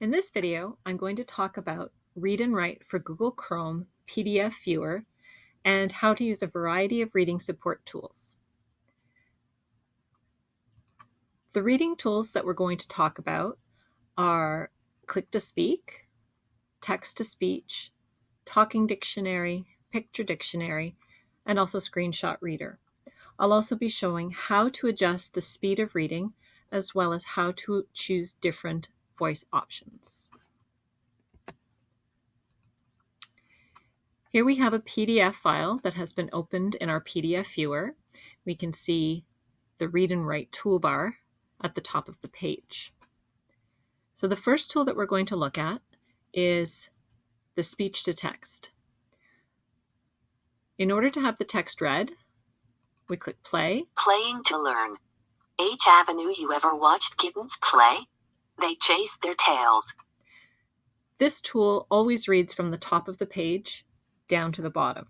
In this video, I'm going to talk about Read and Write for Google Chrome PDF Viewer and how to use a variety of reading support tools. The reading tools that we're going to talk about are Click-to-Speak, Text-to-Speech, Talking Dictionary, Picture Dictionary, and also Screenshot Reader. I'll also be showing how to adjust the speed of reading as well as how to choose different voice options. Here we have a PDF file that has been opened in our PDF viewer. We can see the Read and Write toolbar at the top of the page. So the first tool that we're going to look at is the speech-to-text. In order to have the text read, we click play. Playing to learn. H. Avenue. You ever watched kittens play? They chase their tails. This tool always reads from the top of the page down to the bottom.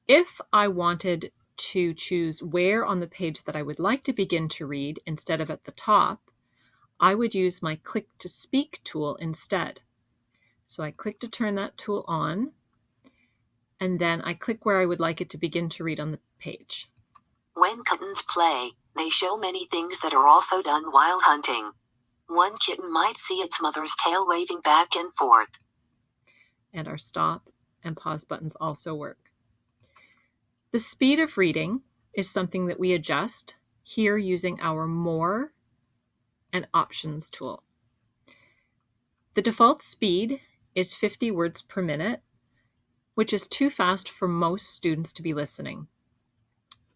If I wanted to choose where on the page that I would like to begin to read instead of at the top, I would use my Click to Speak tool instead. So I click to turn that tool on, and then I click where I would like it to begin to read on the page. When kittens play, they show many things that are also done while hunting. One kitten might see its mother's tail waving back and forth. And our stop and pause buttons also work. The speed of reading is something that we adjust here using our More and Options tool. The default speed is 50 words per minute, which is too fast for most students to be listening.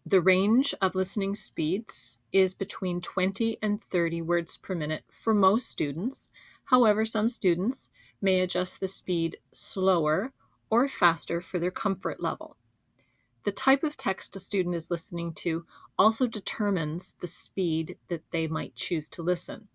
The range of listening speeds is between 20 and 30 words per minute for most students. However, some students may adjust the speed slower or faster for their comfort level. The type of text a student is listening to also determines the speed that they might choose to listen.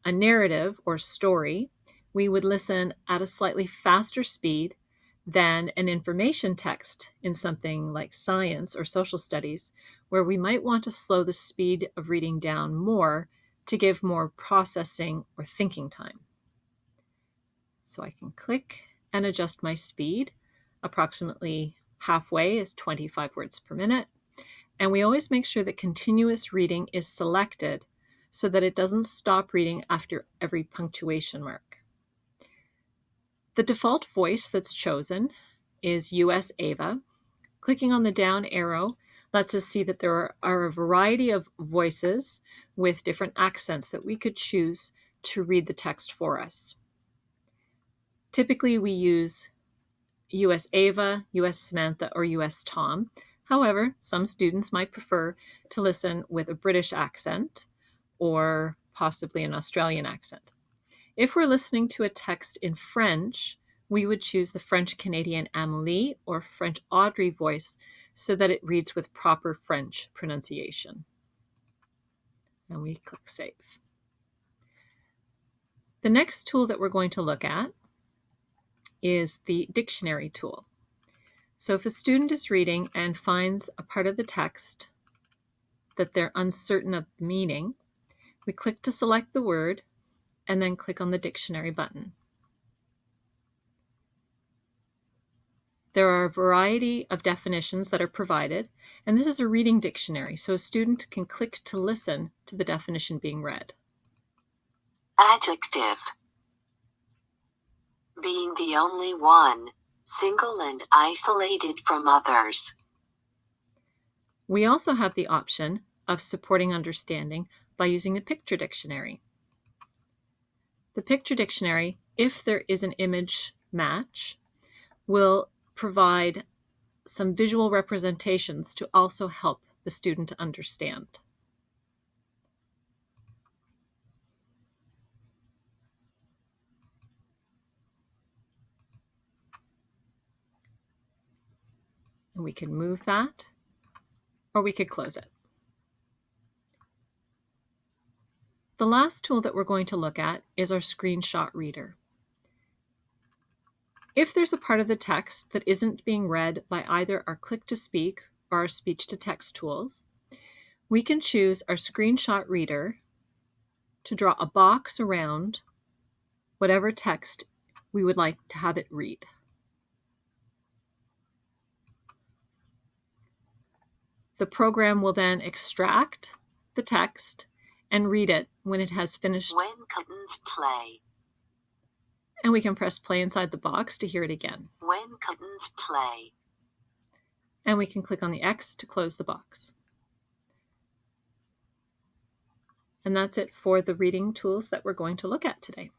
A narrative or story, we would listen at a slightly faster speed than an information text in something like science or social studies, where we might want to slow the speed of reading down more to give more processing or thinking time. So I can click and adjust my speed. Approximately halfway is 25 words per minute. And we always make sure that continuous reading is selected so that it doesn't stop reading after every punctuation mark. The default voice that's chosen is US AVA. Clicking on the down arrow lets us see that there are a variety of voices with different accents that we could choose to read the text for us. Typically, we use US Ava, US Samantha, or US Tom. However, some students might prefer to listen with a British accent or possibly an Australian accent. If we're listening to a text in French, we would choose the French Canadian Amélie or French Audrey voice so that it reads with proper French pronunciation. And we click Save. The next tool that we're going to look at is the dictionary tool. So if a student is reading and finds a part of the text that they're uncertain of the meaning, we click to select the word and then click on the dictionary button. There are a variety of definitions that are provided, and this is a reading dictionary, so a student can click to listen to the definition being read. Adjective. Being the only one, single and isolated from others. We also have the option of supporting understanding by using the picture dictionary. The picture dictionary, if there is an image match, will provide some visual representations to also help the student to understand. And we can move that, or we could close it. The last tool that we're going to look at is our Screenshot Reader. If there's a part of the text that isn't being read by either our Click-to-Speak or our Speech-to-Text tools, we can choose our Screenshot Reader to draw a box around whatever text we would like to have it read. The program will then extract the text and read it when it has finished. When kittens play. And we can press play inside the box to hear it again. When kittens play. And we can click on the X to close the box. And that's it for the reading tools that we're going to look at today.